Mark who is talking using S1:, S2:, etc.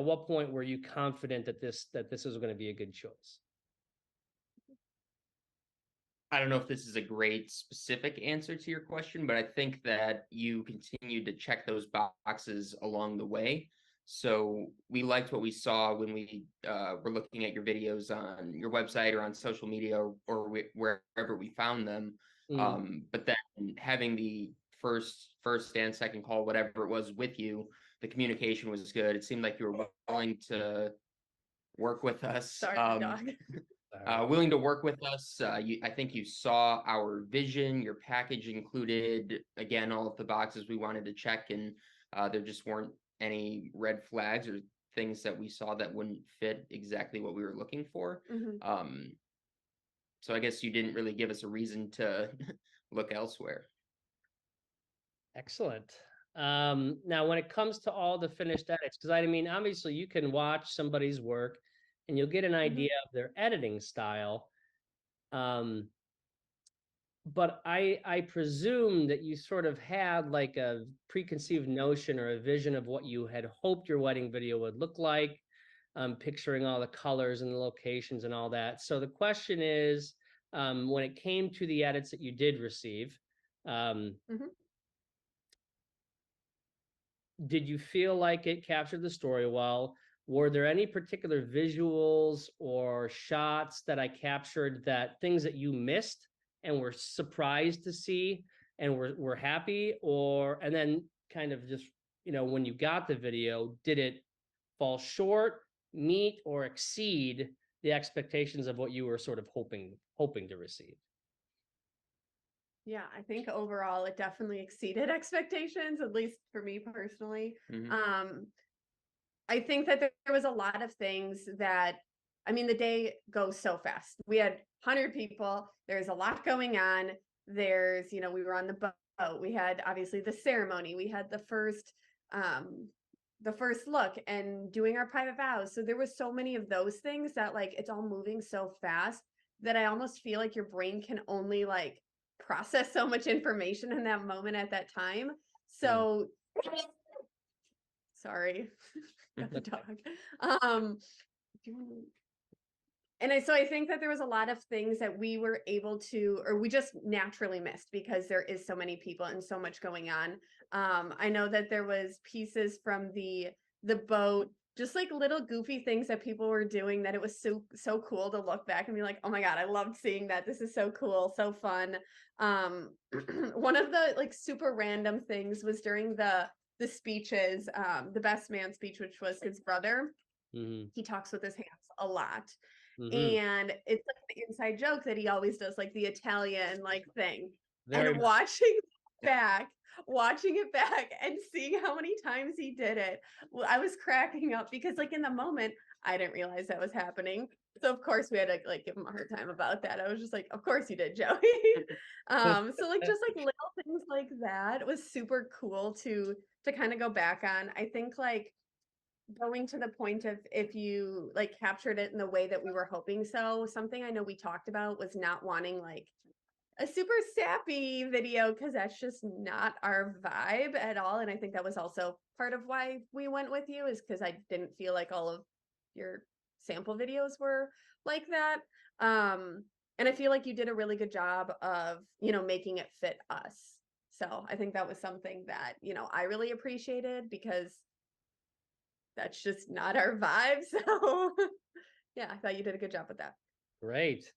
S1: what point were you confident that this was going to be a good choice?
S2: I don't know if this is a great specific answer to your question, but I think that you continued to check those boxes along the way. So we liked what we saw when we were looking at your videos on your website or on social media or wherever we found them. But then having the first and second call, whatever it was with you, the communication was good. It seemed like you were willing to work with us.
S3: Sorry, dog.
S2: Willing to work with us. I think you saw our vision. Your package included, again, all of the boxes we wanted to check, and there just weren't any red flags or things that we saw that wouldn't fit exactly what we were looking for. So I guess you didn't really give us a reason to look elsewhere.
S1: Excellent. Now, when it comes to all the finished edits, because I mean, obviously you can watch somebody's work and you'll get an idea of their editing style. But I presume that you sort of had like a preconceived notion or a vision of what you had hoped your wedding video would look like, picturing all the colors and the locations and all that. So the question is, when it came to the edits that you did receive, did you feel like it captured the story well? Were there any particular visuals or shots that I captured, that things that you missed and were surprised to see and were happy? And then kind of just, when you got the video, did it fall short, meet, or exceed the expectations of what you were sort of hoping to receive?
S3: Yeah, I think overall it definitely exceeded expectations, at least for me personally. I think that there was a lot of things that, I mean, the day goes so fast. We had 100 people. There's a lot going on. There's, we were on the boat. We had obviously the ceremony. We had the first look and doing our private vows. So there was so many of those things that like, it's all moving so fast that I almost feel like your brain can only like process so much information in that moment at that time. So sorry, got the dog. So I think that there was a lot of things that we were able to, or we just naturally missed because there is so many people and so much going on. I know that there was pieces from the boat, just like little goofy things that people were doing that it was so cool to look back and be like, oh my God, I loved seeing that. This is so cool, so fun. One of the like super random things was during the speeches, the best man speech, which was his brother. He talks with his hands a lot. And it's like the inside joke that he always does, like the Italian like thing. And watching it back and seeing how many times he did it, well, I was cracking up because like in the moment I didn't realize that was happening. So of course we had to like give him a hard time about that. I was just like, of course you did, Joey. So like just like little things like that was super cool to kind of go back on. I think like going to the point of if you like captured it in the way that we were hoping. So something I know we talked about was not wanting like a super sappy video because that's just not our vibe at all. And I think that was also part of why we went with you, is because I didn't feel like all of your sample videos were like that. And I feel like you did a really good job of, making it fit us. So I think that was something that, I really appreciated because that's just not our vibe. So yeah, I thought you did a good job with that.
S1: Great.